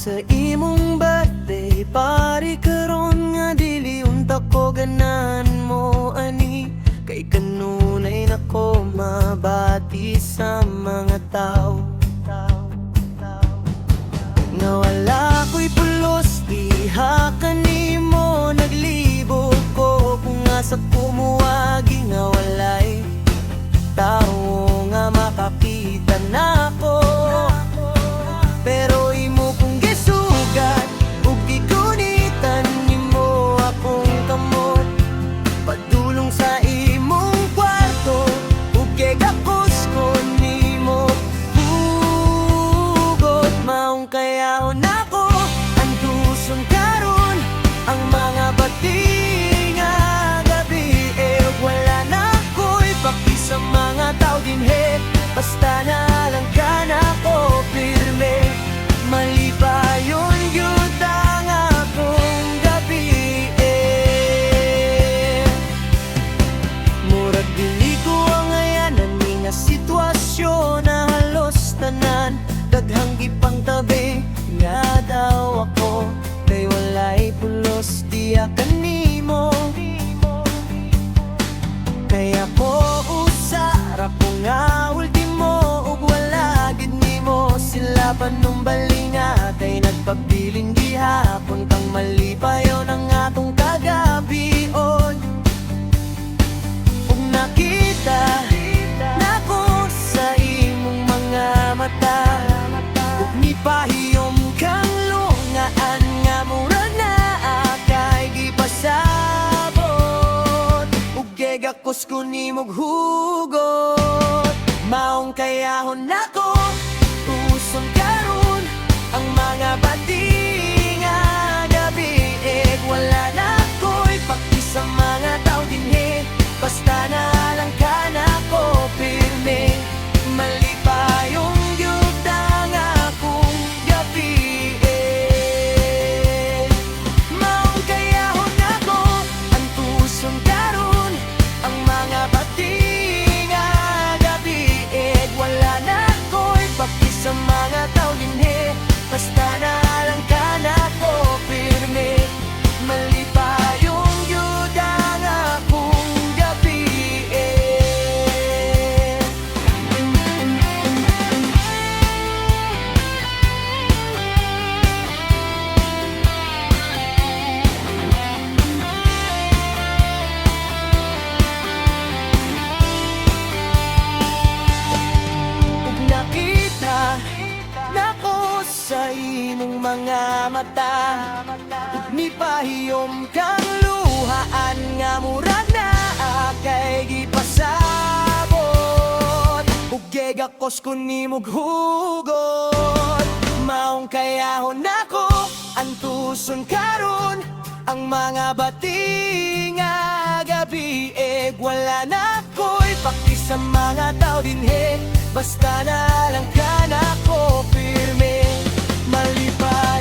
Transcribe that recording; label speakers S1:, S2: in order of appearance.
S1: sa imong birthday pari karon nga dili unta ko ganahan mo ani kay kanunay nako mabati sa mga tao nga wala ko'y pulos diha kanimo naglibog ko kung asa kumuwagi nga walay tao nga makakita nako pero imo kung gisugat ug gigunitan nimo akong kamot padulong sa imong kwarto ug gagakos ko nimo hugot maong kayahon nako ang duson karon ang mga bati nga gabi wala na ko'y paki sa mga tao dinhe basta na lang ka nako pirme malipayon yun ang akong gabi murag dili ko ang ayanan ni nga sitwasyon na halos tanan daghang gipang tabi nga daw ako kay walay pulos diya kanimo kaya ko usara ko nga ultimo ug wala gid nimo sila panumbali nga kay nagpabiling gihapon kang malipayon ang atong kagabion ug nakita nako sa imong mga mata ug nipahiyom kang lungaan nga murag na kay gipasabot ug gegakos ko nimog hugot maong kayahon nako tuson karon ang mga bati nga gabi wala na ko'y paki sa mga tao dinhe basta na lang ka nako pirme malipayong gyud ang akong gabi maong kayahon nako ang tuson karon ang mga bati nga gabi wala na ko'y paki sa mga tao dinhe basta na lang ka nako pirme malipayong gyud ang akong gabi ug nakita nako sa imong mga mata ug nipahiyom kang luhaan nga murag na kay gipasabot ug gegakos ko nimog hugot maong kayahon nako ang tuson karon ang mga bati nga gabi wala na ko'y paki sa mga tao dinhe basta na lang ka nako pirme malipay